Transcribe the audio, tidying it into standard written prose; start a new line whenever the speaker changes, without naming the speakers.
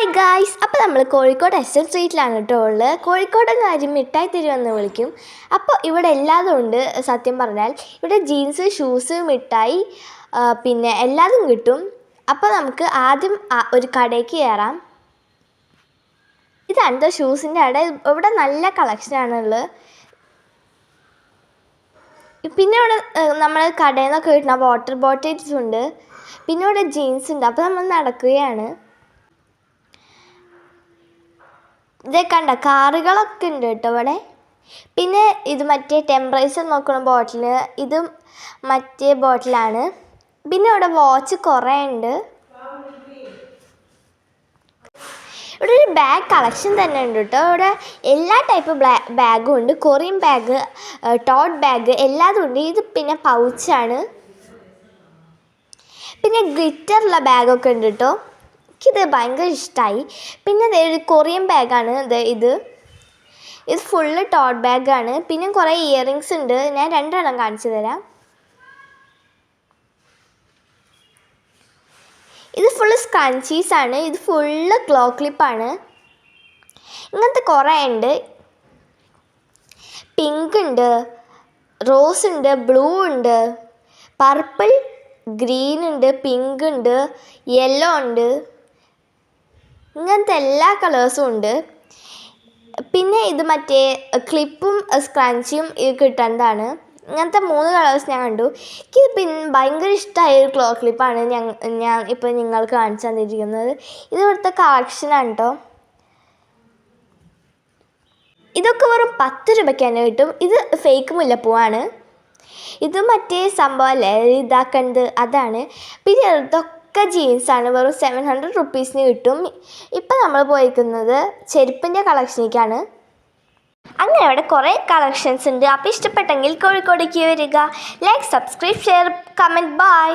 Hi guys, അപ്പോൾ നമ്മൾ Kozhikode S സ്ട്രീറ്റിലാണ് കേട്ടോ ഉള്ളത്. കോഴിക്കോട് കാര്യം മിഠായി തെരുവെന്ന് വിളിക്കും. അപ്പോൾ ഇവിടെ എല്ലാതും ഉണ്ട്. സത്യം പറഞ്ഞാൽ ഇവിടെ ജീൻസ്, ഷൂസ്, മിഠായി പിന്നെ എല്ലാതും കിട്ടും. അപ്പോൾ നമുക്ക് ആദ്യം ഒരു കടയ്ക്ക് കയറാം. ഇതാണ് ഷൂസിൻ്റെ കട. ഇവിടെ നല്ല കളക്ഷനാണുള്ളത്. പിന്നെ ഇവിടെ നമ്മൾ കടയിൽ നിന്നൊക്കെ കിട്ടുന്ന വാട്ടർ ബോട്ടിൽസ് ഉണ്ട്. പിന്നെ ഇവിടെ ജീൻസ് ഉണ്ട്. അപ്പോൾ നമ്മൾ നടക്കുകയാണ്. ഇതേ കണ്ട കാറുകളൊക്കെ ഉണ്ട് കേട്ടോ ഇവിടെ. പിന്നെ ഇത് മറ്റേ ടെമ്പറേച്ചർ നോക്കുന്ന ബോട്ടിൽ, ഇതും മറ്റേ ബോട്ടിലാണ്. പിന്നെ ഇവിടെ വാച്ച് കുറേ ഉണ്ട്. ഇവിടെ ഒരു ബാഗ് കളക്ഷൻ തന്നെ ഉണ്ട് കേട്ടോ. ഇവിടെ എല്ലാ ടൈപ്പ് ബാഗും ഉണ്ട്. കൊറിയൻ ബാഗ്, ടോട്ട് ബാഗ് എല്ലാതും ഉണ്ട്. ഇത് പിന്നെ പൗച്ചാണ്. പിന്നെ ഗ്ലിറ്ററുള്ള ബാഗൊക്കെ ഉണ്ട് കേട്ടോ. എനിക്കിത് ഭയങ്കര ഇഷ്ടമായി. പിന്നെ ഒരു കൊറിയൻ ബാഗാണ് ഇത് ഫുള്ള് ടോട്ട് ബാഗാണ്. പിന്നെ കുറേ ഇയറിങ്സ് ഉണ്ട്. ഞാൻ രണ്ടെണ്ണം കാണിച്ചു തരാം. ഇത് ഫുള്ള് സ്ക്രഞ്ചീസാണ്. ഇത് ഫുള്ള് ക്ലോ ക്ലിപ്പാണ്. ഇങ്ങനത്തെ കുറേ ഉണ്ട്. പിങ്ക് ഉണ്ട്, റോസ് ഉണ്ട്, ബ്ലൂ ഉണ്ട്, പർപ്പിൾ, ഗ്രീൻ ഉണ്ട്, പിങ്ക് ഉണ്ട്, യെല്ലോ ഉണ്ട്. ഇങ്ങനത്തെ എല്ലാ കളേഴ്സും ഉണ്ട്. പിന്നെ ഇത് മറ്റേ ക്ലിപ്പും സ്ക്രഞ്ചിയും കിട്ടേണ്ടതാണ്. ഇങ്ങനത്തെ 3 കളേഴ്സ് ഞാൻ കണ്ടു. എനിക്ക് ഭയങ്കര ഇഷ്ടമായ ഒരു ക്ലോ ക്ലിപ്പാണ് ഞാൻ ഇപ്പോൾ നിങ്ങൾക്ക് കാണിച്ചു തന്നിരിക്കുന്നത്. ഇത് ഇവിടുത്തെ കളക്ഷനാണ് കേട്ടോ. ഇതൊക്കെ വെറും 10 രൂപയ്ക്ക് തന്നെ കിട്ടും. ഇത് ഫേക്ക് മുല്ലപ്പൂവാണ്. ഇത് മറ്റേ സംഭവമല്ലേ ഇതാക്കുന്നത്, അതാണ്. പിന്നെ ഇതൊക്കെ ജീൻസാണ്. വെറും 700 റുപ്പീസിന് കിട്ടും. ഇപ്പം നമ്മൾ പോയിരിക്കുന്നത് ചെരുപ്പിൻ്റെ കളക്ഷനിലേക്കാണ്. അങ്ങനെ അവിടെ കുറേ കളക്ഷൻസ് ഉണ്ട്. അപ്പോൾ ഇഷ്ടപ്പെട്ടെങ്കിൽ കോഴിക്കോടേക്ക് വരിക. Like, subscribe, share, comment. By.